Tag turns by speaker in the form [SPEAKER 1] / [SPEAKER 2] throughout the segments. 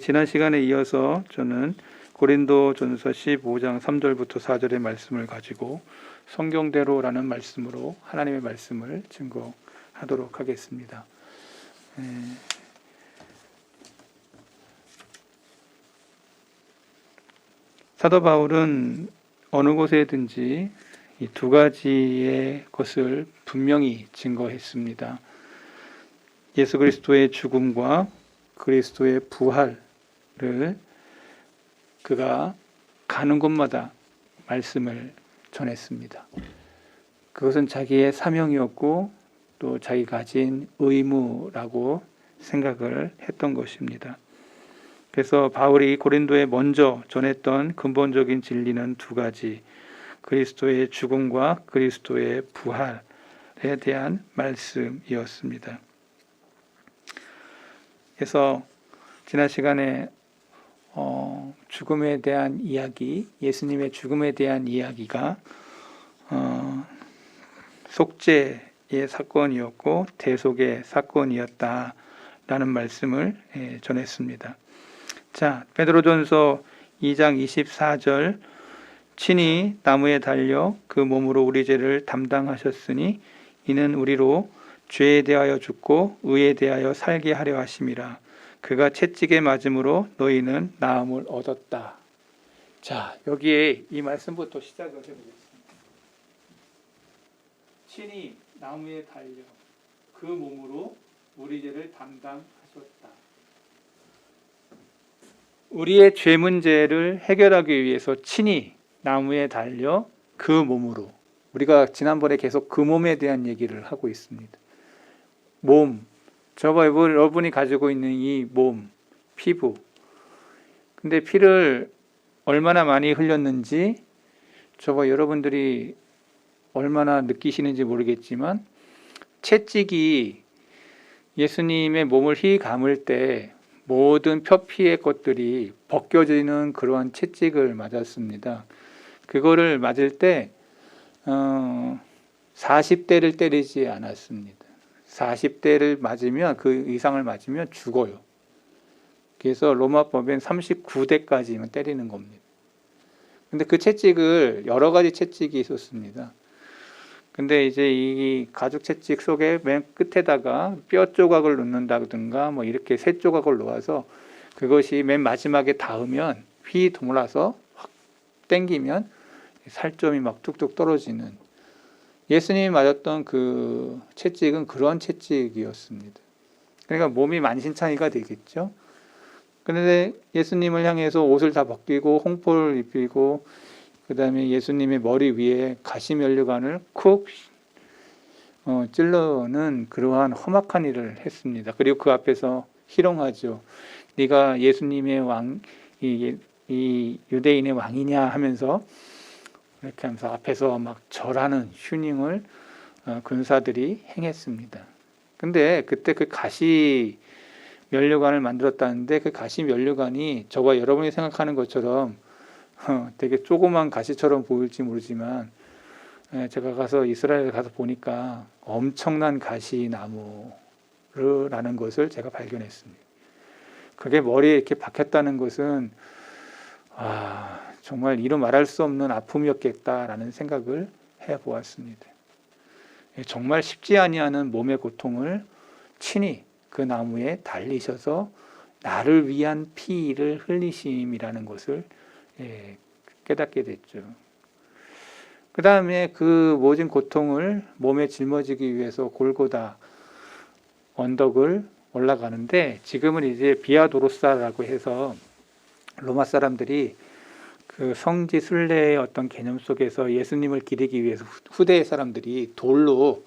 [SPEAKER 1] 지난 시간에 이어서 저는 고린도전서 15장 3절부터 4절의 말씀을 가지고 성경대로라는 말씀으로 하나님의 말씀을 증거하도록 하겠습니다. 사도 바울은 어느 곳에든지 이 두 가지의 것을 분명히 증거했습니다. 예수 그리스도의 죽음과 그리스도의 부활을 그가 가는 곳마다 말씀을 전했습니다. 그것은 자기의 사명이었고 또 자기가 가진 의무라고 생각을 했던 것입니다. 그래서 바울이 고린도에 먼저 전했던 근본적인 진리는 두 가지, 그리스도의 죽음과 그리스도의 부활에 대한 말씀이었습니다. 그래서 지난 시간에 죽음에 대한 이야기, 예수님의 죽음에 대한 이야기가 속죄의 사건이었고 대속의 사건이었다라는 말씀을 전했습니다. 자, 베드로전서 2장 24절, 친히 나무에 달려 그 몸으로 우리 죄를 담당하셨으니 이는 우리로 죄에 대하여 죽고 의에 대하여 살게 하려 하심이라. 그가 채찍에 맞음으로 너희는 나음을 얻었다. 자, 여기에 이 말씀부터 시작을 해보겠습니다. 친히 나무에 달려 그 몸으로 우리 죄를 담당하셨다. 우리의 죄 문제를 해결하기 위해서 친히 나무에 달려 그 몸으로, 우리가 지난번에 계속 그 몸에 대한 얘기를 하고 있습니다. 몸, 여러분이 가지고 있는 이 몸, 피부. 근데 피를 얼마나 많이 흘렸는지 여러분들이 얼마나 느끼시는지 모르겠지만 채찍이 예수님의 몸을 휘 감을 때 모든 표피의 것들이 벗겨지는 그러한 채찍을 맞았습니다. 그거를 맞을 때 40대를 때리지 않았습니다. 40대를 맞으면, 그 이상을 맞으면 죽어요. 그래서 로마법엔 39대까지만 때리는 겁니다. 근데 그 채찍을, 여러 가지 채찍이 있었습니다. 근데 이제 이 가죽 채찍 속에 맨 끝에다가 뼈 조각을 넣는다든가 뭐 이렇게 새 조각을 놓아서 그것이 맨 마지막에 닿으면 휘 돌아서 확 당기면 살점이 막 뚝뚝 떨어지는, 예수님이 맞았던 그 채찍은 그런 채찍이었습니다. 그러니까 몸이 만신창이가 되겠죠. 그런데 예수님을 향해서 옷을 다 벗기고 홍포를 입히고 그 다음에 예수님의 머리 위에 가시면류관을 쿡 찔러는 그러한 험악한 일을 했습니다. 그리고 그 앞에서 희롱하죠. 네가 예수님의 왕, 이 유대인의 왕이냐 하면서 이렇게 하면서 앞에서 막 절하는 휴닝을 군사들이 행했습니다. 근데 그때 그 가시 면류관을 만들었다는데 그 가시 면류관이 저와 여러분이 생각하는 것처럼 되게 조그만 가시처럼 보일지 모르지만 제가 가서 이스라엘 가서 보니까 엄청난 가시나무라는 것을 제가 발견했습니다. 그게 머리에 이렇게 박혔다는 것은 정말 이루 말할 수 없는 아픔이었겠다라는 생각을 해보았습니다. 정말 쉽지 아니하는 몸의 고통을 친히 그 나무에 달리셔서 나를 위한 피를 흘리심이라는 것을 깨닫게 됐죠. 그 다음에 그 모진 고통을 몸에 짊어지기 위해서 골고다 언덕을 올라가는데, 지금은 이제 비아도로사라고 해서 로마 사람들이 그 성지 순례의 어떤 개념 속에서 예수님을 기리기 위해서 후대 사람들이 돌로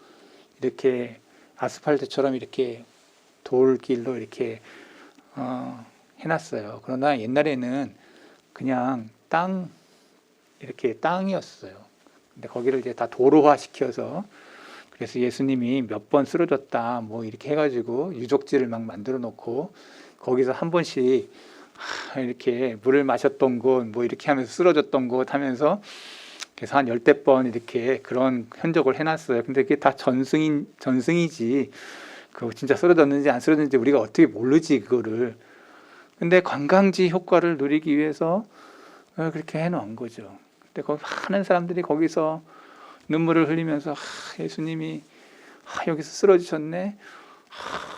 [SPEAKER 1] 이렇게 아스팔트처럼 이렇게 돌길로 이렇게 해놨어요. 그러나 옛날에는 그냥 이렇게 땅이었어요. 근데 거기를 이제 다 도로화 시켜서, 그래서 예수님이 몇 번 쓰러졌다 뭐 이렇게 해가지고 유적지를 막 만들어 놓고 거기서 한 번씩 이렇게 물을 마셨던 곳 뭐 이렇게 하면서 쓰러졌던 곳 하면서 그래서 한 10대 번 이렇게 그런 흔적을 해놨어요. 근데 그게 다 전승이지 그 진짜 쓰러졌는지 안 쓰러졌는지 우리가 어떻게 모르지 그거를. 근데 관광지 효과를 누리기 위해서 그렇게 해놓은 거죠. 근데 거기 많은 사람들이 거기서 눈물을 흘리면서 예수님이 여기서 쓰러지셨네,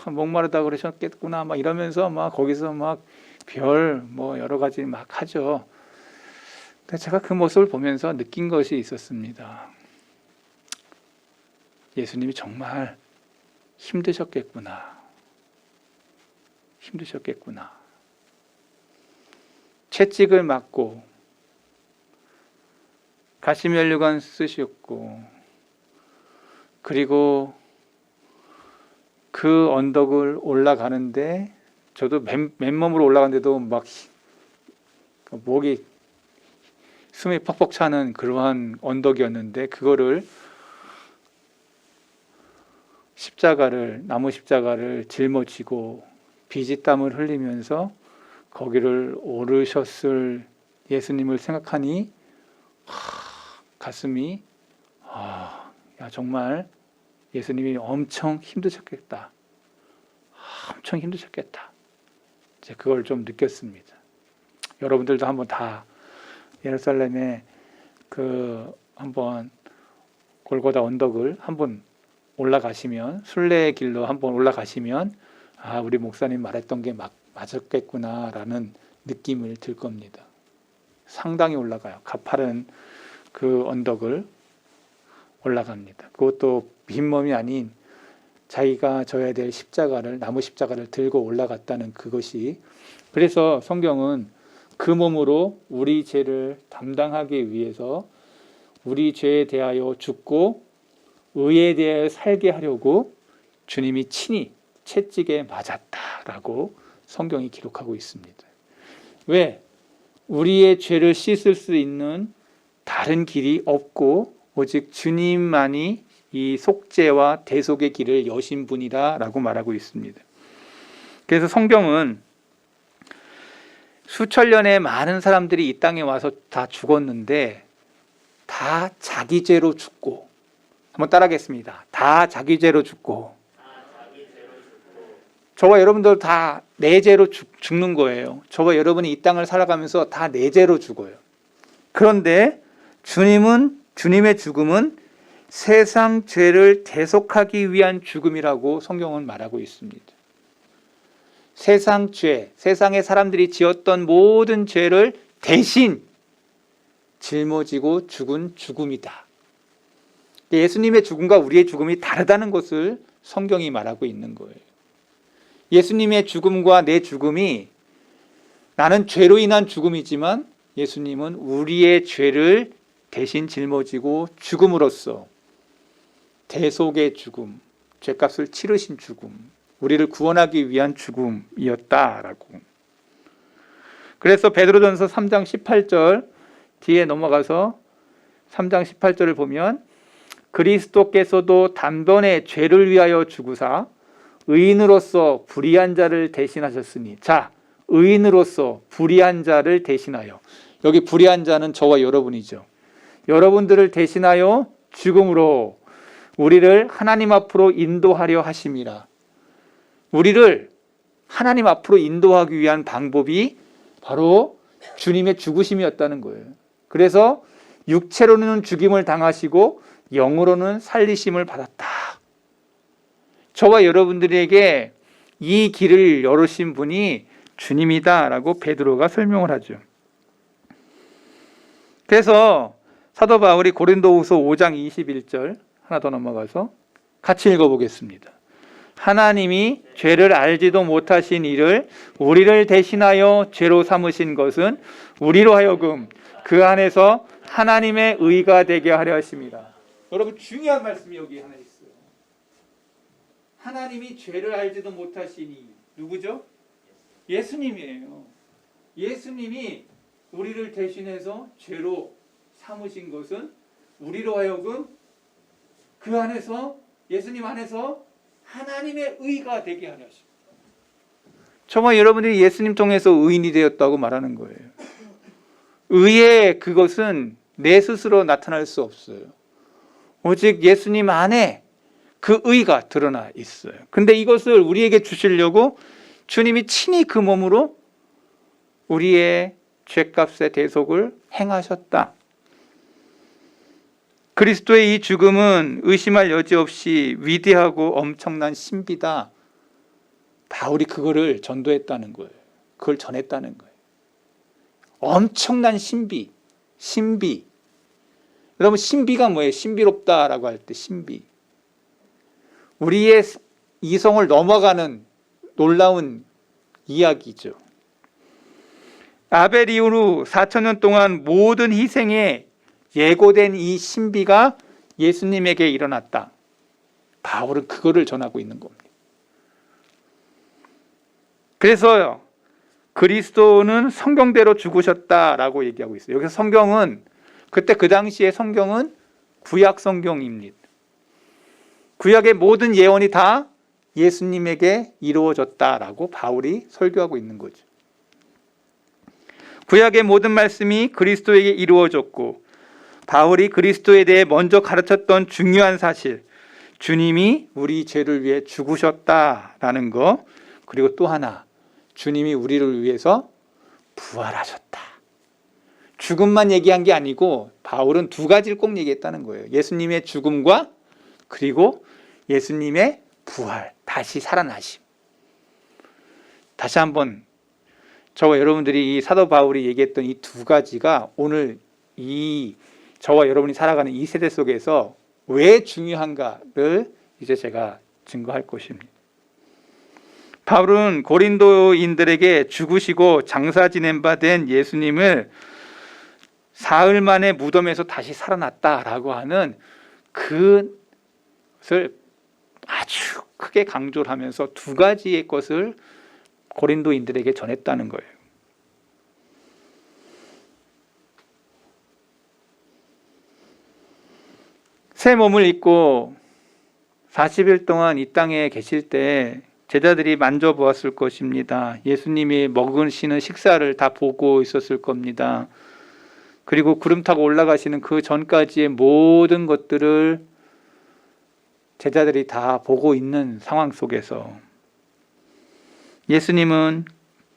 [SPEAKER 1] 목마르다 그러셨겠구나, 막 이러면서 막 거기서 막 별 뭐 여러 가지 막 하죠. 근데 제가 그 모습을 보면서 느낀 것이 있었습니다. 예수님이 정말 힘드셨겠구나. 힘드셨겠구나. 채찍을 맞고 가시면류관 쓰셨고, 그리고 그 언덕을 올라가는데 저도 맨몸으로 올라가는데도 막 목이 숨이 퍽퍽 차는 그러한 언덕이었는데, 그거를 나무 십자가를 짊어지고 비지땀을 흘리면서 거기를 오르셨을 예수님을 생각하니 가슴이 야, 정말 예수님이 엄청 힘드셨겠다. 엄청 힘드셨겠다. 이제 그걸 좀 느꼈습니다. 여러분들도 한번 다 예루살렘에 한번 골고다 언덕을 한번 올라가시면, 순례의 길로 한번 올라가시면 우리 목사님 말했던 게 맞았겠구나라는 느낌을 들 겁니다. 상당히 올라가요. 가파른 그 언덕을 올라갑니다. 그것도 빈몸이 아닌 자기가 져야 될 나무 십자가를 들고 올라갔다는 그것이, 그래서 성경은 그 몸으로 우리 죄를 담당하기 위해서 우리 죄에 대하여 죽고 의에 대하여 살게 하려고 주님이 친히 채찍에 맞았다라고 성경이 기록하고 있습니다. 왜? 우리의 죄를 씻을 수 있는 다른 길이 없고 오직 주님만이 이 속죄와 대속의 길을 여신 분이다라고 말하고 있습니다. 그래서 성경은 수천 년에 많은 사람들이 이 땅에 와서 다 죽었는데 다 자기 죄로 죽고, 한번 따라하겠습니다. 다 자기 죄로 죽고, 저와 여러분들 다 내 죄로 죽는 거예요. 저와 여러분이 이 땅을 살아가면서 다 내 죄로 죽어요. 그런데 주님의 죽음은 세상 죄를 대속하기 위한 죽음이라고 성경은 말하고 있습니다. 세상 죄, 세상의 사람들이 지었던 모든 죄를 대신 짊어지고 죽은 죽음이다. 예수님의 죽음과 우리의 죽음이 다르다는 것을 성경이 말하고 있는 거예요. 예수님의 죽음과 내 죽음이, 나는 죄로 인한 죽음이지만 예수님은 우리의 죄를 대신 짊어지고 죽음으로써 대속의 죽음, 죄값을 치르신 죽음, 우리를 구원하기 위한 죽음이었다라고. 그래서 베드로전서 3장 18절 뒤에 넘어가서 3장 18절을 보면, 그리스도께서도 단번에 죄를 위하여 죽으사 의인으로서 불의한 자를 대신하셨으니. 자, 의인으로서 불의한 자를 대신하여, 여기 불의한 자는 저와 여러분이죠. 여러분들을 대신하여 죽음으로 우리를 하나님 앞으로 인도하려 하심이라. 우리를 하나님 앞으로 인도하기 위한 방법이 바로 주님의 죽으심이었다는 거예요. 그래서 육체로는 죽임을 당하시고 영으로는 살리심을 받았다. 저와 여러분들에게 이 길을 열으신 분이 주님이다라고 베드로가 설명을 하죠. 그래서 사도 바울이 고린도후서 5장 21절 하나 더 넘어가서 같이 읽어보겠습니다. 하나님이 죄를 알지도 못하신 이를 우리를 대신하여 죄로 삼으신 것은 우리로 하여금 그 안에서 하나님의 의가 되게 하려 하심이라. 여러분, 중요한 말씀이 여기 하나 있어요. 하나님이 죄를 알지도 못하시니 누구죠? 예수님이에요. 예수님이 우리를 대신해서 죄로 삼으신 것은 우리로 하여금 그 안에서, 예수님 안에서 하나님의 의가 되게 하려 하십니다. 저와 여러분들이 예수님 통해서 의인이 되었다고 말하는 거예요. 의의 그것은 내 스스로 나타날 수 없어요. 오직 예수님 안에 그 의가 드러나 있어요. 근데 이것을 우리에게 주시려고 주님이 친히 그 몸으로 우리의 죄값의 대속을 행하셨다. 그리스도의 이 죽음은 의심할 여지 없이 위대하고 엄청난 신비다. 바울이 그거를 전도했다는 거예요. 그걸 전했다는 거예요. 엄청난 신비. 여러분, 신비가 뭐예요? 신비롭다라고 할 때 신비. 우리의 이성을 넘어가는 놀라운 이야기죠. 아벨 이후로 4,000년 동안 모든 희생에 예고된 이 신비가 예수님에게 일어났다. 바울은 그거를 전하고 있는 겁니다. 그래서 그리스도는 성경대로 죽으셨다라고 얘기하고 있어요. 여기서 성경은 그때 그 당시의 성경은 구약 성경입니다. 구약의 모든 예언이 다 예수님에게 이루어졌다라고 바울이 설교하고 있는 거죠. 구약의 모든 말씀이 그리스도에게 이루어졌고, 바울이 그리스도에 대해 먼저 가르쳤던 중요한 사실, 주님이 우리 죄를 위해 죽으셨다라는 거, 그리고 또 하나, 주님이 우리를 위해서 부활하셨다. 죽음만 얘기한 게 아니고 바울은 두 가지를 꼭 얘기했다는 거예요. 예수님의 죽음과 그리고 예수님의 부활, 다시 살아나심. 다시 한번 저와 여러분들이 이 사도 바울이 얘기했던 이 두 가지가 오늘 이 저와 여러분이 살아가는 이 세대 속에서 왜 중요한가를 이제 제가 증거할 것입니다. 바울은 고린도인들에게 죽으시고 장사 지낸 바 된 예수님을 사흘 만에 무덤에서 다시 살아났다라고 하는 그것을 아주 크게 강조를 하면서 두 가지의 것을 고린도인들에게 전했다는 거예요. 새 몸을 입고 40일 동안 이 땅에 계실 때 제자들이 만져보았을 것입니다. 예수님이 먹으시는 식사를 다 보고 있었을 겁니다. 그리고 구름 타고 올라가시는 그 전까지의 모든 것들을 제자들이 다 보고 있는 상황 속에서 예수님은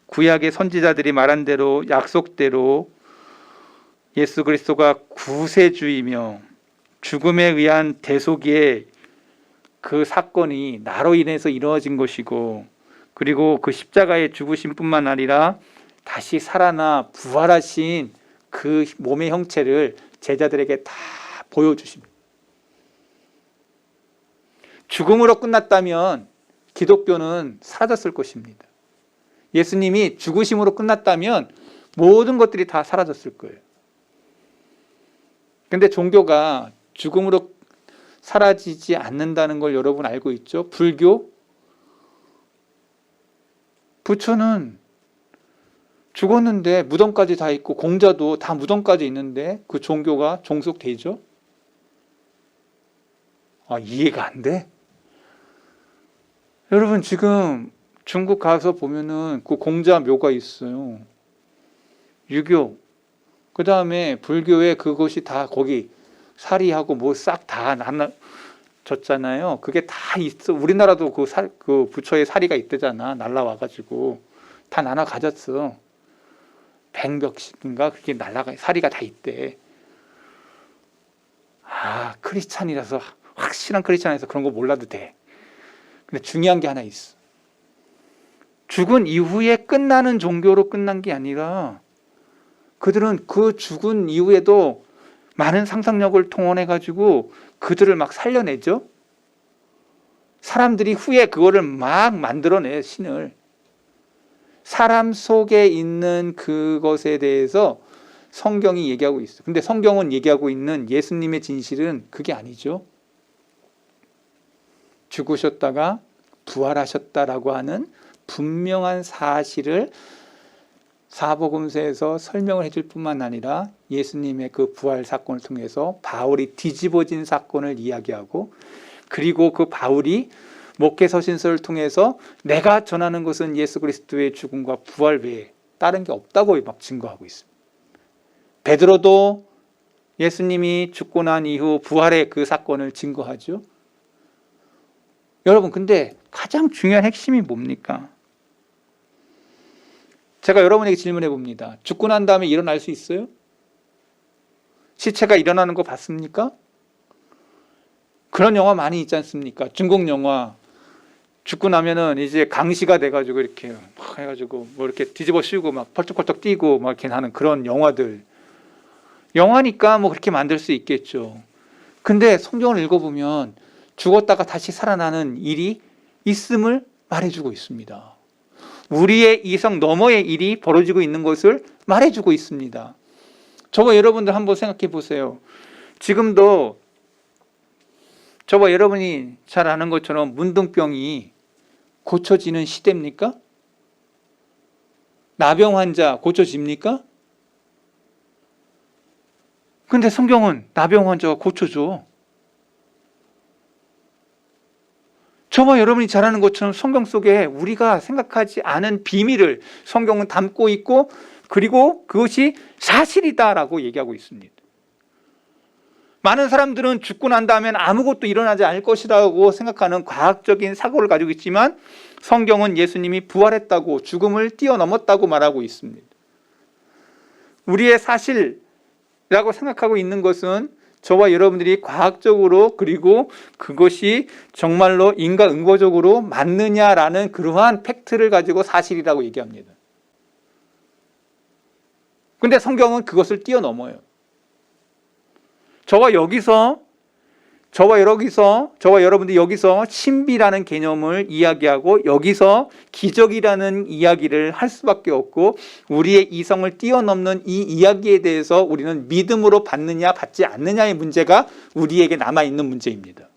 [SPEAKER 1] 구약의 선지자들이 말한 대로 약속대로 예수 그리스도가 구세주이며 죽음에 의한 대속의 그 사건이 나로 인해서 이루어진 것이고, 그리고 그 십자가의 죽으심 뿐만 아니라 다시 살아나 부활하신 그 몸의 형체를 제자들에게 다 보여주십니다. 죽음으로 끝났다면 기독교는 사라졌을 것입니다. 예수님이 죽으심으로 끝났다면 모든 것들이 다 사라졌을 거예요. 근데 종교가 죽음으로 사라지지 않는다는 걸 여러분 알고 있죠? 불교? 부처는 죽었는데 무덤까지 다 있고 공자도 다 무덤까지 있는데 그 종교가 종속되죠? 이해가 안 돼? 여러분, 지금 중국 가서 보면은 그 공자 묘가 있어요. 유교, 그 다음에 불교에 그것이 다 거기 사리하고 뭐 싹 다 나눠졌잖아요. 그게 다 있어. 우리나라도 그 부처의 사리가 있대잖아. 날라와가지고 다 나눠 가졌어. 100몇씩인가 그렇게 사리가 다 있대. 크리스찬이라서, 확실한 크리스찬이라서 그런 거 몰라도 돼. 근데 중요한 게 하나 있어. 죽은 이후에 끝나는 종교로 끝난 게 아니라 그들은 그 죽은 이후에도 많은 상상력을 동원해가지고 그들을 막 살려내죠. 사람들이 후에 그거를 막 만들어내, 신을. 사람 속에 있는 그것에 대해서 성경이 얘기하고 있어. 근데 성경은 얘기하고 있는 예수님의 진실은 그게 아니죠. 죽으셨다가 부활하셨다라고 하는 분명한 사실을 사복음서에서 설명을 해줄 뿐만 아니라 예수님의 그 부활 사건을 통해서 바울이 뒤집어진 사건을 이야기하고, 그리고 그 바울이 목회서신서를 통해서 내가 전하는 것은 예수 그리스도의 죽음과 부활 외에 다른 게 없다고 막 증거하고 있습니다. 베드로도 예수님이 죽고 난 이후 부활의 그 사건을 증거하죠. 여러분, 근데 가장 중요한 핵심이 뭡니까? 제가 여러분에게 질문해 봅니다. 죽고 난 다음에 일어날 수 있어요? 시체가 일어나는 거 봤습니까? 그런 영화 많이 있지 않습니까? 중국 영화. 죽고 나면은 이제 강시가 돼가지고 이렇게 막 해가지고 뭐 이렇게 뒤집어 씌우고 막 펄쩍펄쩍 뛰고 막 이렇게 하는 그런 영화들. 영화니까 뭐 그렇게 만들 수 있겠죠. 근데 성경을 읽어보면 죽었다가 다시 살아나는 일이 있음을 말해주고 있습니다. 우리의 이성 너머의 일이 벌어지고 있는 것을 말해주고 있습니다. 저와 여러분들 한번 생각해 보세요. 지금도 저와 여러분이 잘 아는 것처럼 문둥병이 고쳐지는 시대입니까? 나병 환자 고쳐집니까? 근데 성경은 나병 환자가 고쳐줘. 저와 여러분이 잘 아는 것처럼 성경 속에 우리가 생각하지 않은 비밀을 성경은 담고 있고, 그리고 그것이 사실이다라고 얘기하고 있습니다. 많은 사람들은 죽고 난 다음엔 아무것도 일어나지 않을 것이라고 생각하는 과학적인 사고를 가지고 있지만, 성경은 예수님이 부활했다고, 죽음을 뛰어넘었다고 말하고 있습니다. 우리의 사실이라고 생각하고 있는 것은 저와 여러분들이 과학적으로, 그리고 그것이 정말로 인과응보적으로 맞느냐라는 그러한 팩트를 가지고 사실이라고 얘기합니다. 근데 성경은 그것을 뛰어넘어요. 저와 여러분들이 여기서 신비라는 개념을 이야기하고 여기서 기적이라는 이야기를 할 수밖에 없고, 우리의 이성을 뛰어넘는 이 이야기에 대해서 우리는 믿음으로 받느냐 받지 않느냐의 문제가 우리에게 남아있는 문제입니다.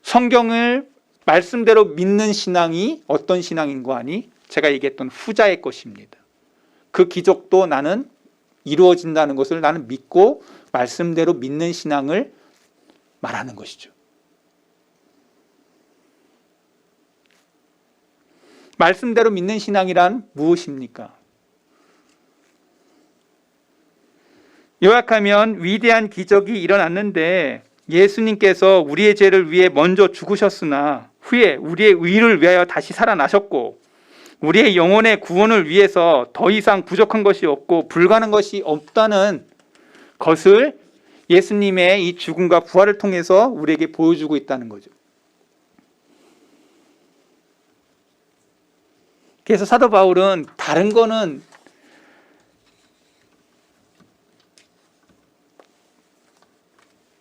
[SPEAKER 1] 성경을 말씀대로 믿는 신앙이 어떤 신앙인 거 아니? 제가 얘기했던 후자의 것입니다. 그 기적도 나는 이루어진다는 것을 나는 믿고 말씀대로 믿는 신앙을 말하는 것이죠. 말씀대로 믿는 신앙이란 무엇입니까? 요약하면 위대한 기적이 일어났는데 예수님께서 우리의 죄를 위해 먼저 죽으셨으나 후에 우리의 의를 위하여 다시 살아나셨고, 우리의 영혼의 구원을 위해서 더 이상 부족한 것이 없고 불가능한 것이 없다는 것을 예수님의 이 죽음과 부활을 통해서 우리에게 보여주고 있다는 거죠. 그래서 사도 바울은 다른 거는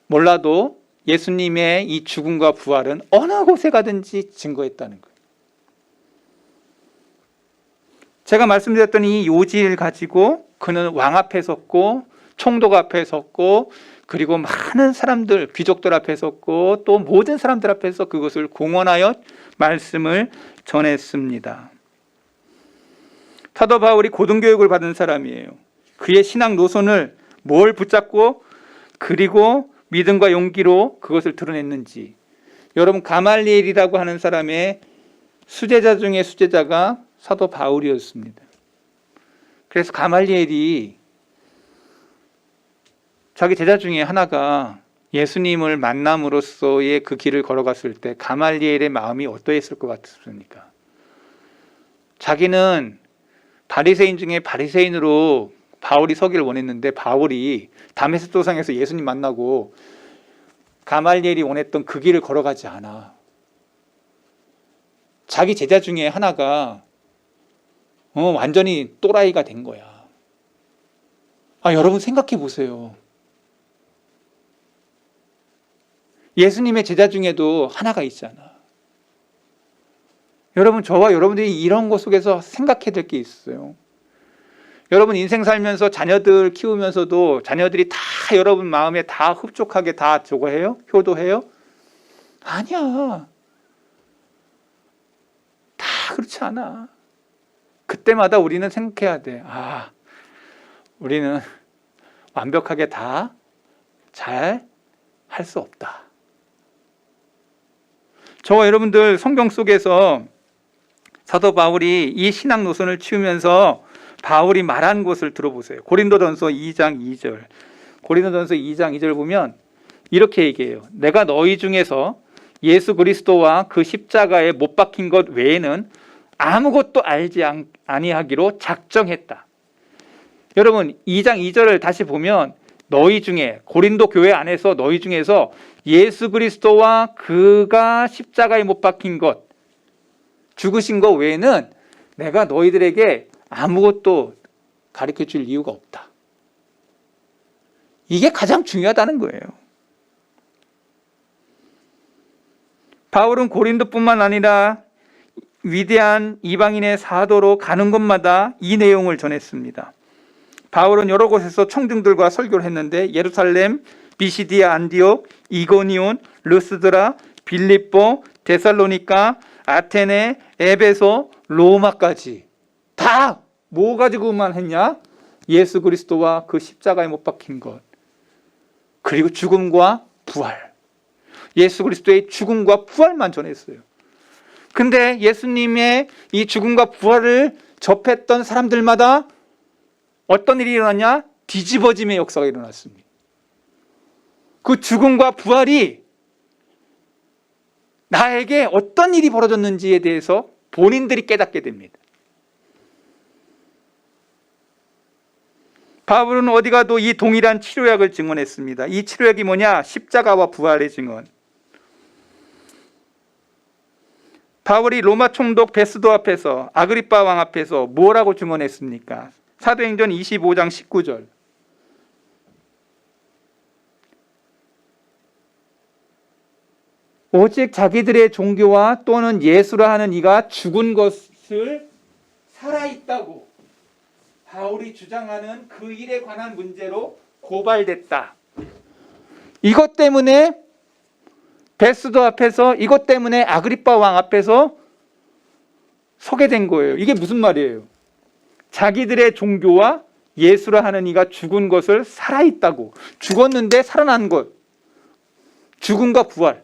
[SPEAKER 1] 몰라도 예수님의 이 죽음과 부활은 어느 곳에 가든지 증거했다는 거예요. 제가 말씀드렸던 이 요지를 가지고 그는 왕 앞에 섰고 총독 앞에 섰고 그리고 많은 사람들, 귀족들 앞에 섰고 또 모든 사람들 앞에서 그것을 공언하여 말씀을 전했습니다. 사도 바울이 고등교육을 받은 사람이에요. 그의 신앙 노선을 뭘 붙잡고 그리고 믿음과 용기로 그것을 드러냈는지. 여러분, 가말리엘이라고 하는 사람의 수제자 중에 수제자가 사도 바울이었습니다. 그래서 가말리엘이 자기 제자 중에 하나가 예수님을 만남으로써의 그 길을 걸어갔을 때 가말리엘의 마음이 어떠했을 것 같습니까? 자기는 바리새인 중에 바리새인으로 바울이 서기를 원했는데 바울이 다메섹 도상에서 예수님 만나고 가말리엘이 원했던 그 길을 걸어가지 않아. 자기 제자 중에 하나가 완전히 또라이가 된 거야. 여러분 생각해 보세요. 예수님의 제자 중에도 하나가 있잖아. 여러분, 저와 여러분들이 이런 것 속에서 생각해야 될 게 있어요. 여러분 인생 살면서 자녀들 키우면서도 자녀들이 다 여러분 마음에 다 흡족하게 다 저거 해요? 효도해요? 아니야. 다 그렇지 않아. 그때마다 우리는 생각해야 돼. 우리는 완벽하게 다 잘 할 수 없다. 저와 여러분들 성경 속에서 사도 바울이 이 신앙 노선을 치우면서 바울이 말한 것을 들어보세요. 고린도전서 2장 2절. 고린도전서 2장 2절 보면 이렇게 얘기해요. 내가 너희 중에서 예수 그리스도와 그 십자가에 못 박힌 것 외에는 아무것도 알지 아니하기로 작정했다. 여러분 2장 2절을 다시 보면 너희 중에 고린도 교회 안에서 너희 중에서 예수 그리스도와 그가 십자가에 못 박힌 것 죽으신 것 외에는 내가 너희들에게 아무것도 가르쳐 줄 이유가 없다. 이게 가장 중요하다는 거예요. 바울은 고린도뿐만 아니라 위대한 이방인의 사도로 가는 곳마다 이 내용을 전했습니다. 바울은 여러 곳에서 청중들과 설교를 했는데 예루살렘, 비시디아, 안디옥, 이고니온, 르스드라, 빌립보, 데살로니가, 아테네, 에베소, 로마까지 다 뭐 가지고만 했냐? 예수 그리스도와 그 십자가에 못 박힌 것, 그리고 죽음과 부활, 예수 그리스도의 죽음과 부활만 전했어요. 근데 예수님의 이 죽음과 부활을 접했던 사람들마다 어떤 일이 일어났냐? 뒤집어짐의 역사가 일어났습니다. 그 죽음과 부활이 나에게 어떤 일이 벌어졌는지에 대해서 본인들이 깨닫게 됩니다. 바울은 어디 가도 이 동일한 치료약을 증언했습니다. 이 치료약이 뭐냐? 십자가와 부활의 증언. 바울이 로마 총독 베스도 앞에서, 아그리빠 왕 앞에서 뭐라고 증언했습니까? 사도행전 25장 19절. 오직 자기들의 종교와 또는 예수라 하는 이가 죽은 것을 살아있다고 바울이 주장하는 그 일에 관한 문제로 고발됐다. 이것 때문에 베스도 앞에서, 이것 때문에 아그리빠 왕 앞에서 서게 된 거예요. 이게 무슨 말이에요? 자기들의 종교와 예수라 하는 이가 죽은 것을 살아있다고, 죽었는데 살아난 것, 죽음과 부활.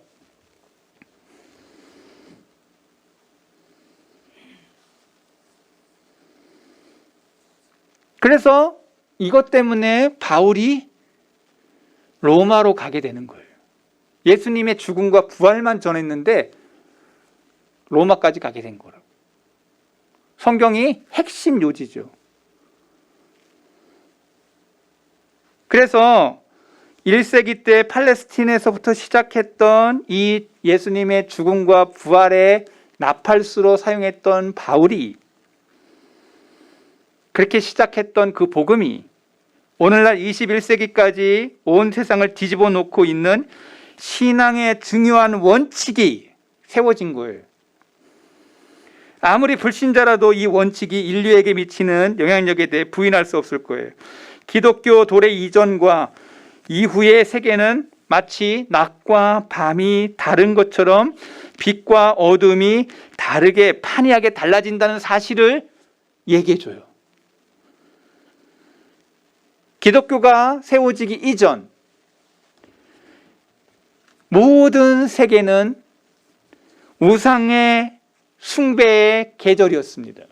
[SPEAKER 1] 그래서 이것 때문에 바울이 로마로 가게 되는 거예요. 예수님의 죽음과 부활만 전했는데 로마까지 가게 된 거라고. 성경이 핵심 요지죠. 그래서 1세기 때 팔레스틴에서부터 시작했던 이 예수님의 죽음과 부활의 나팔수로 사용했던 바울이, 그렇게 시작했던 그 복음이 오늘날 21세기까지 온 세상을 뒤집어 놓고 있는 신앙의 중요한 원칙이 세워진 거예요. 아무리 불신자라도 이 원칙이 인류에게 미치는 영향력에 대해 부인할 수 없을 거예요. 기독교 도래 이전과 이후의 세계는 마치 낮과 밤이 다른 것처럼 빛과 어둠이 다르게 판이하게 달라진다는 사실을 얘기해줘요. 기독교가 세워지기 이전 모든 세계는 우상의 숭배의 계절이었습니다.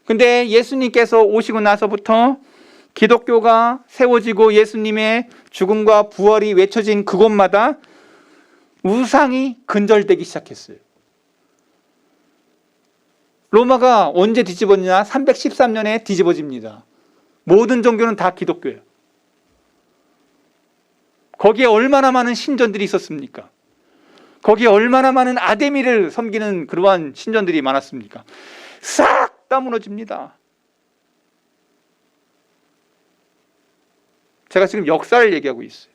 [SPEAKER 1] 근데 예수님께서 오시고 나서부터 기독교가 세워지고 예수님의 죽음과 부활이 외쳐진 그곳마다 우상이 근절되기 시작했어요. 로마가 언제 뒤집어지냐? 313년에 뒤집어집니다. 모든 종교는 다 기독교예요. 거기에 얼마나 많은 신전들이 있었습니까? 거기에 얼마나 많은 아데미를 섬기는 그러한 신전들이 많았습니까? 싹 다 무너집니다. 제가 지금 역사를 얘기하고 있어요.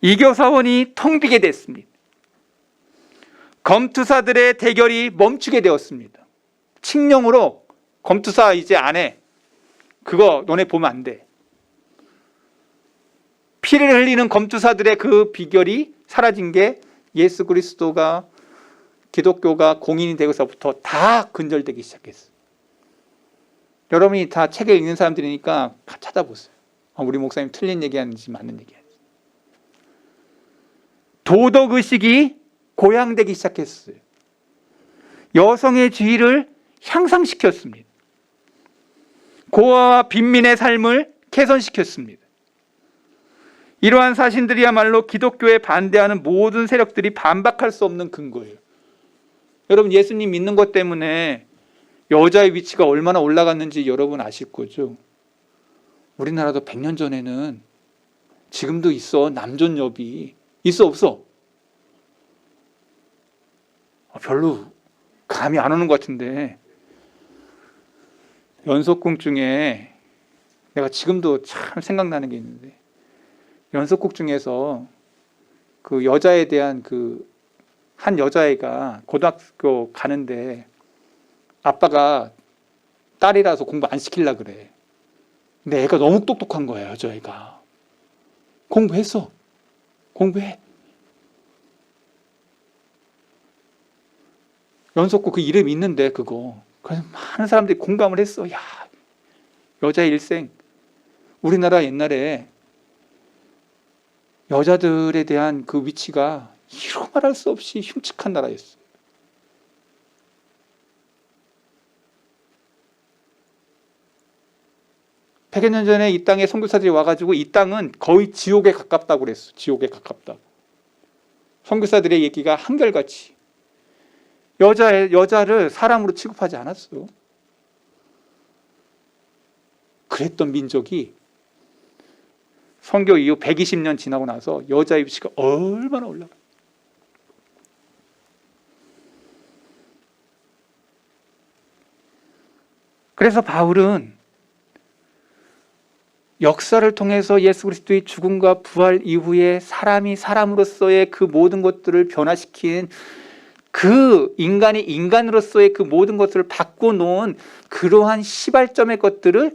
[SPEAKER 1] 이교사원이 텅 비게 됐습니다. 검투사들의 대결이 멈추게 되었습니다. 칙령으로 검투사 이제 안 해. 그거 너네 보면 안 돼. 피를 흘리는 검투사들의 그 비결이 사라진 게 예수 그리스도가, 기독교가 공인이 되고서부터 다 근절되기 시작했어요. 여러분이 다 책을 읽는 사람들이니까 찾아보세요. 우리 목사님 틀린 얘기하는지 맞는 얘기하는지. 도덕의식이 고양되기 시작했어요. 여성의 지위를 향상시켰습니다. 고아와 빈민의 삶을 개선시켰습니다. 이러한 사실들이야말로 기독교에 반대하는 모든 세력들이 반박할 수 없는 근거예요. 여러분, 예수님 믿는 것 때문에 여자의 위치가 얼마나 올라갔는지 여러분 아실 거죠? 우리나라도 100년 전에는 지금도 있어. 남존여비 있어 없어? 별로 감이 안 오는 것 같은데, 연속극 중에 내가 지금도 참 생각나는 게 있는데, 연속극 중에서 그 여자에 대한 그 한 여자애가 고등학교 가는데 아빠가 딸이라서 공부 안 시키려고 그래. 근데 애가 너무 똑똑한 거야. 여자애가 공부했어. 공부해. 연속극 그 이름 있는데 그거. 그래서 많은 사람들이 공감을 했어. 야, 여자의 일생. 우리나라 옛날에 여자들에 대한 그 위치가 이루 말할 수 없이 흉측한 나라였어요. 백여 년 전에 이 땅에 선교사들이 와가지고 이 땅은 거의 지옥에 가깝다고 그랬어. 지옥에 가깝다고. 선교사들의 얘기가 한결같이 여자를 사람으로 취급하지 않았어. 그랬던 민족이 선교 이후 120년 지나고 나서 여자의 위치가 얼마나 올라가. 그래서 바울은 역사를 통해서 예수 그리스도의 죽음과 부활 이후에 사람이 사람으로서의 그 모든 것들을 변화시킨 그 인간이 인간으로서의 그 모든 것을 바꿔놓은 그러한 시발점의 것들을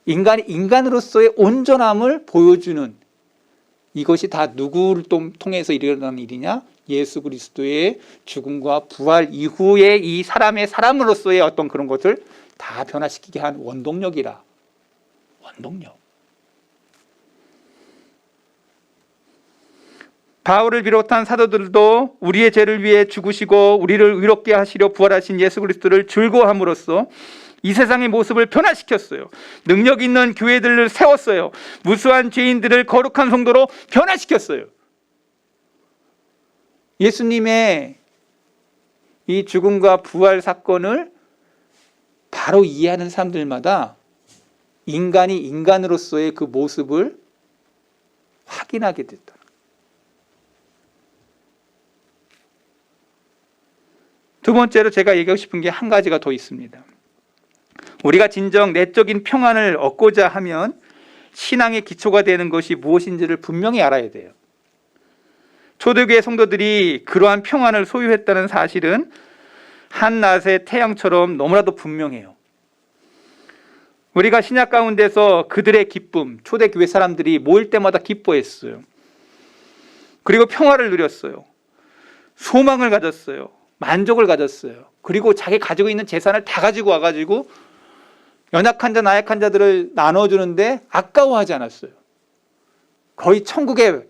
[SPEAKER 1] 인간이 인간으로서의 온전함을 보여주는, 이것이 다 누구를 통해서 일어나는 일이냐? 예수 그리스도의 죽음과 부활 이후에 이 사람의 사람으로서의 어떤 그런 것을 다 변화시키게 한 원동력이라. 원동력. 바울을 비롯한 사도들도 우리의 죄를 위해 죽으시고 우리를 의롭게 하시려 부활하신 예수 그리스도를 즐거워함으로써 이 세상의 모습을 변화시켰어요. 능력 있는 교회들을 세웠어요. 무수한 죄인들을 거룩한 성도로 변화시켰어요. 예수님의 이 죽음과 부활 사건을 바로 이해하는 사람들마다 인간이 인간으로서의 그 모습을 확인하게 됐다. 두 번째로 제가 얘기하고 싶은 게 한 가지가 더 있습니다. 우리가 진정 내적인 평안을 얻고자 하면 신앙의 기초가 되는 것이 무엇인지를 분명히 알아야 돼요. 초대교회 성도들이 그러한 평안을 소유했다는 사실은 한낮의 태양처럼 너무나도 분명해요. 우리가 신약 가운데서 그들의 기쁨, 초대교회 사람들이 모일 때마다 기뻐했어요. 그리고 평화를 누렸어요. 소망을 가졌어요. 만족을 가졌어요. 그리고 자기 가지고 있는 재산을 다 가지고 와가지고 연약한 자, 나약한 자들을 나눠주는데 아까워하지 않았어요. 거의 천국에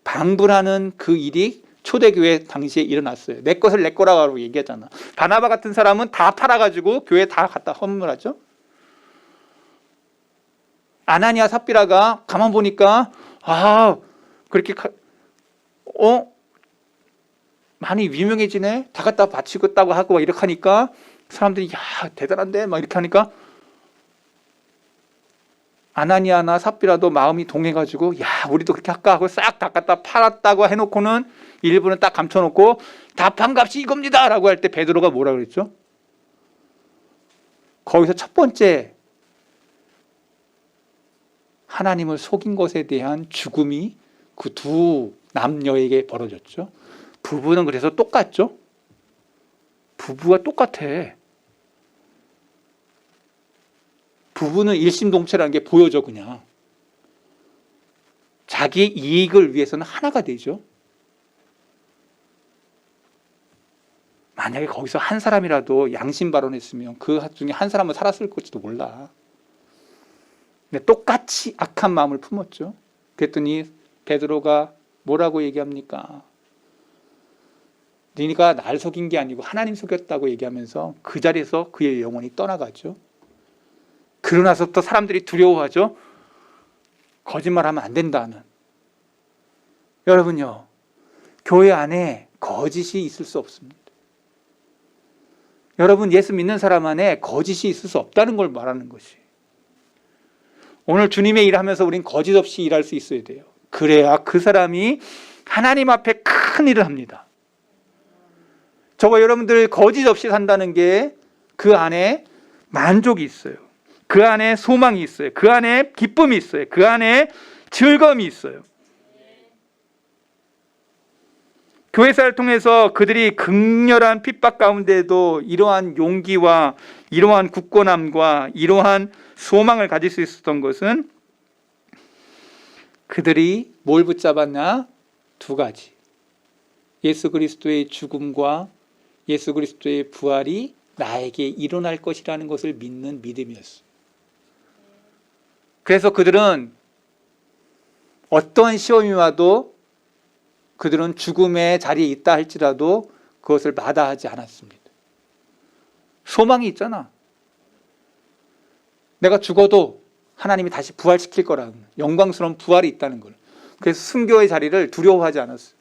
[SPEAKER 1] 방불하는 그 일이 초대교회 당시에 일어났어요. 내 것을 내 거라고 얘기하잖아. 바나바 같은 사람은 다 팔아가지고 교회 다 갖다 헌물하죠. 아나니아 삽비라가 가만 보니까 그렇게 많이 유명해지네. 다 갖다 바치겠다고 하고 이렇게 하니까 사람들이 야 대단한데 막 이렇게 하니까 아나니아나 삽비라도 마음이 동해가지고 야 우리도 그렇게 할까 하고 싹 다 갖다 팔았다고 해놓고는 일부는 딱 감춰놓고 다 판 값이 이겁니다 라고 할 때 베드로가 뭐라 그랬죠? 거기서 첫 번째 하나님을 속인 것에 대한 죽음이 그 두 남녀에게 벌어졌죠. 부부는 그래서 똑같죠. 부부가 똑같아. 부부는 일심동체라는 게 보여져. 그냥 자기 이익을 위해서는 하나가 되죠. 만약에 거기서 한 사람이라도 양심 발언했으면 그 중에 한 사람은 살았을 것지도 몰라. 근데 똑같이 악한 마음을 품었죠. 그랬더니 베드로가 뭐라고 얘기합니까? 네가 날 속인 게 아니고 하나님 속였다고 얘기하면서 그 자리에서 그의 영혼이 떠나가죠. 그러고 나서부터 사람들이 두려워하죠. 거짓말하면 안 된다는. 여러분요, 교회 안에 거짓이 있을 수 없습니다. 여러분, 예수 믿는 사람 안에 거짓이 있을 수 없다는 걸 말하는 것이. 오늘 주님의 일하면서 우린 거짓 없이 일할 수 있어야 돼요. 그래야 그 사람이 하나님 앞에 큰 일을 합니다. 저와 여러분들 거짓 없이 산다는 게 그 안에 만족이 있어요. 그 안에 소망이 있어요. 그 안에 기쁨이 있어요. 그 안에 즐거움이 있어요. 교회사를 통해서 그들이 극렬한 핍박 가운데도 이러한 용기와 이러한 굳건함과 이러한 소망을 가질 수 있었던 것은 그들이 뭘 붙잡았냐? 두 가지. 예수 그리스도의 죽음과 예수 그리스도의 부활이 나에게 일어날 것이라는 것을 믿는 믿음이었어요. 그래서 그들은 어떠한 시험이 와도 그들은 죽음의 자리에 있다 할지라도 그것을 마다하지 않았습니다. 소망이 있잖아. 내가 죽어도 하나님이 다시 부활시킬 거라는 영광스러운 부활이 있다는 걸. 그래서 순교의 자리를 두려워하지 않았어요.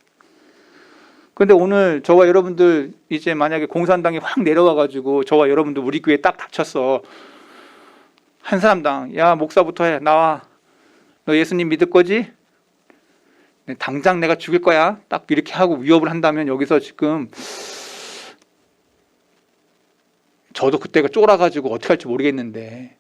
[SPEAKER 1] 그런데 오늘 저와 여러분들 이제 만약에 공산당이 확 내려와가지고 저와 여러분들 우리 교회에 딱 닥쳤어. 한 사람당 야 목사부터 해. 나와. 너 예수님 믿을 거지? 당장 내가 죽일 거야. 딱 이렇게 하고 위협을 한다면 여기서 지금 저도 그때가 쫄아가지고 어떻게 할지 모르겠는데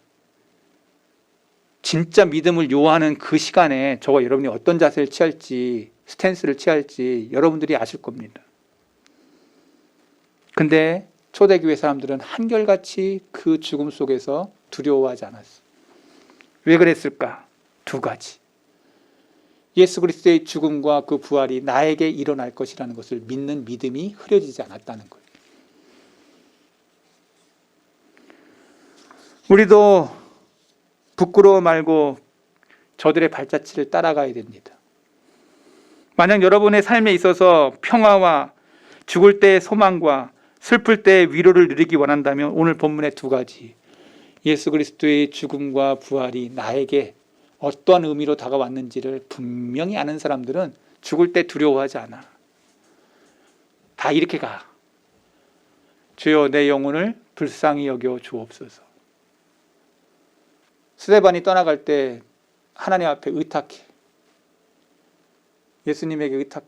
[SPEAKER 1] 진짜 믿음을 요하는 그 시간에 저와 여러분이 어떤 자세를 취할지 스탠스를 취할지 여러분들이 아실 겁니다. 근데 초대교회 사람들은 한결같이 그 죽음 속에서 두려워하지 않았어요. 왜 그랬을까? 두 가지. 예수 그리스도의 죽음과 그 부활이 나에게 일어날 것이라는 것을 믿는 믿음이 흐려지지 않았다는 거예요. 우리도 부끄러워 말고 저들의 발자취를 따라가야 됩니다. 만약 여러분의 삶에 있어서 평화와 죽을 때의 소망과 슬플 때의 위로를 누리기 원한다면 오늘 본문의 두 가지, 예수 그리스도의 죽음과 부활이 나에게 어떠한 의미로 다가왔는지를 분명히 아는 사람들은 죽을 때 두려워하지 않아. 다 이렇게 가. 주여 내 영혼을 불쌍히 여겨 주옵소서. 스데반이 떠나갈 때 하나님 앞에 의탁해. 예수님에게 의탁해.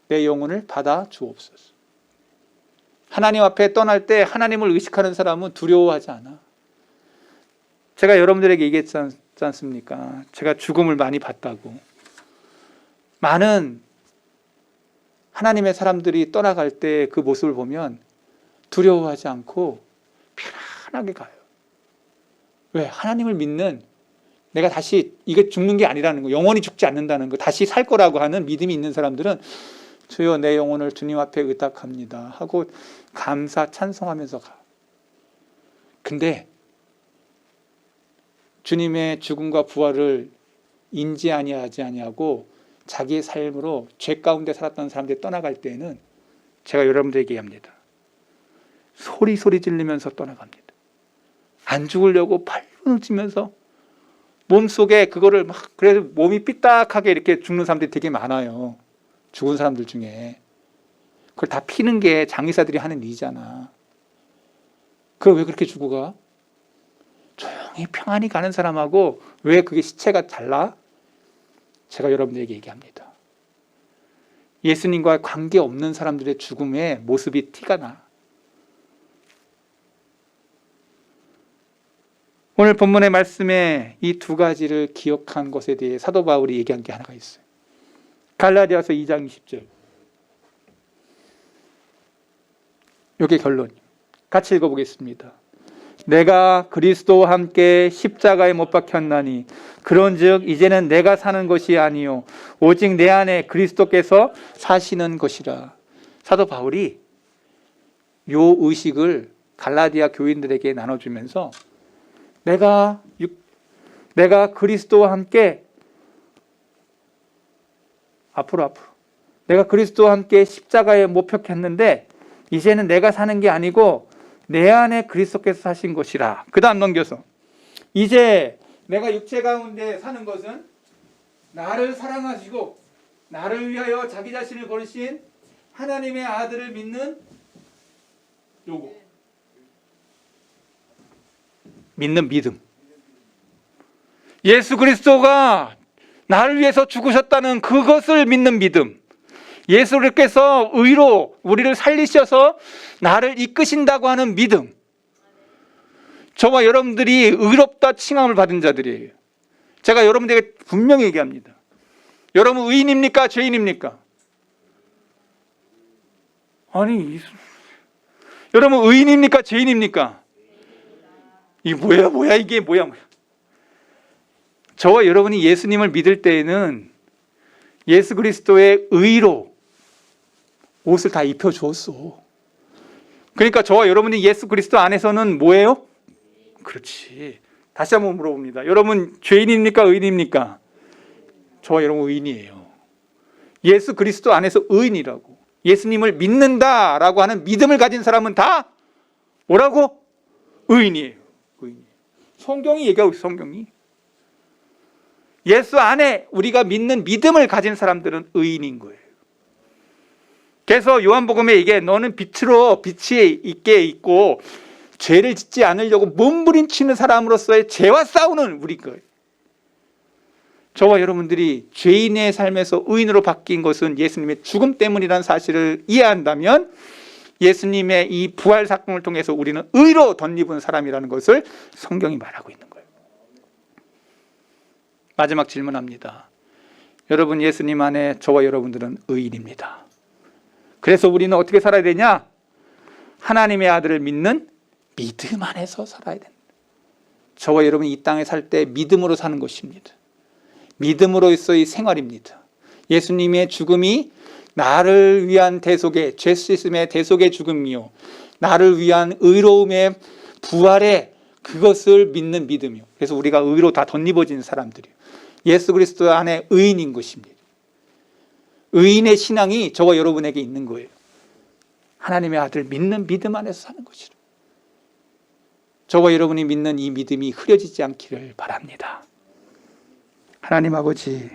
[SPEAKER 1] 내 영혼을 받아 주옵소서. 하나님 앞에 떠날 때 하나님을 의식하는 사람은 두려워하지 않아. 제가 여러분들에게 얘기했지 않습니까? 제가 죽음을 많이 봤다고. 많은 하나님의 사람들이 떠나갈 때 그 모습을 보면 두려워하지 않고 편안하게 가요. 왜? 하나님을 믿는, 내가 다시 이게 죽는 게 아니라는 거, 영원히 죽지 않는다는 거, 다시 살 거라고 하는 믿음이 있는 사람들은 주여 내 영혼을 주님 앞에 의탁합니다 하고 감사 찬송하면서 가. 근데 주님의 죽음과 부활을 인지 아니하지 아니하고 자기의 삶으로 죄 가운데 살았던 사람들이 떠나갈 때에는 제가 여러분들에게 얘기합니다. 소리 지르면서 떠나갑니다. 안 죽으려고 발버둥 치면서 몸속에 그거를 막, 그래서 몸이 삐딱하게 이렇게 죽는 사람들이 되게 많아요. 죽은 사람들 중에. 그걸 다 피는 게 장의사들이 하는 일이잖아. 그걸 왜 그렇게 죽어 가? 조용히 평안히 가는 사람하고 왜 그게 시체가 달라? 제가 여러분들에게 얘기합니다. 예수님과 관계없는 사람들의 죽음의 모습이 티가 나. 오늘 본문의 말씀에 이 두 가지를 기억한 것에 대해 사도 바울이 얘기한 게 하나가 있어요. 갈라디아서 2장 20절. 이게 결론. 같이 읽어보겠습니다. 내가 그리스도와 함께 십자가에 못 박혔나니 그런즉 이제는 내가 사는 것이 아니요 오직 내 안에 그리스도께서 사시는 것이라. 사도 바울이 요 의식을 갈라디아 교인들에게 나눠주면서 내가 그리스도와 함께 앞으로 내가 그리스도와 함께 십자가에 못 박혔는데 이제는 내가 사는 게 아니고 내 안에 그리스도께서 사신 것이라. 그 다음 넘겨서 이제 내가 육체 가운데 사는 것은 나를 사랑하시고 나를 위하여 자기 자신을 버리신 하나님의 아들을 믿는 요거. 믿는 믿음. 예수 그리스도가 나를 위해서 죽으셨다는 그것을 믿는 믿음. 예수께서 의로 우리를 살리셔서 나를 이끄신다고 하는 믿음. 저와 여러분들이 의롭다 칭함을 받은 자들이에요. 제가 여러분들에게 분명히 얘기합니다. 여러분 의인입니까? 죄인입니까? 아니, 여러분 의인입니까? 죄인입니까? 이게 뭐야 이게 뭐야. 저와 여러분이 예수님을 믿을 때에는 예수 그리스도의 의로 옷을 다 입혀주었어. 그러니까 저와 여러분이 예수 그리스도 안에서는 뭐예요? 그렇지. 다시 한번 물어봅니다. 여러분 죄인입니까? 의인입니까? 저와 여러분 의인이에요. 예수 그리스도 안에서 의인이라고. 예수님을 믿는다라고 하는 믿음을 가진 사람은 다 뭐라고? 의인이에요. 의인이에요. 성경이 얘기하고 있어요. 성경이. 예수 안에 우리가 믿는 믿음을 가진 사람들은 의인인 거예요. 그래서 요한복음에 이게 너는 빛으로 빛이 있게 있고 죄를 짓지 않으려고 몸부림치는 사람으로서의 죄와 싸우는 우리 거예요. 저와 여러분들이 죄인의 삶에서 의인으로 바뀐 것은 예수님의 죽음 때문이라는 사실을 이해한다면 예수님의 이 부활 사건을 통해서 우리는 의로 덧입은 사람이라는 것을 성경이 말하고 있는 거예요. 마지막 질문합니다. 여러분 예수님 안에 저와 여러분들은 의인입니다. 그래서 우리는 어떻게 살아야 되냐? 하나님의 아들을 믿는 믿음 안에서 살아야 된다. 저와 여러분이 이 땅에 살 때 믿음으로 사는 것입니다. 믿음으로서의 생활입니다. 예수님의 죽음이 나를 위한 대속의 죄 씻음의 대속의 죽음이요 나를 위한 의로움의 부활의 그것을 믿는 믿음이요. 그래서 우리가 의로 다 덧입어진 사람들이요. 예수 그리스도 안에 의인인 것입니다. 의인의 신앙이 저와 여러분에게 있는 거예요. 하나님의 아들 믿는 믿음 안에서 사는 것이라. 저와 여러분이 믿는 이 믿음이 흐려지지 않기를 바랍니다. 하나님 아버지,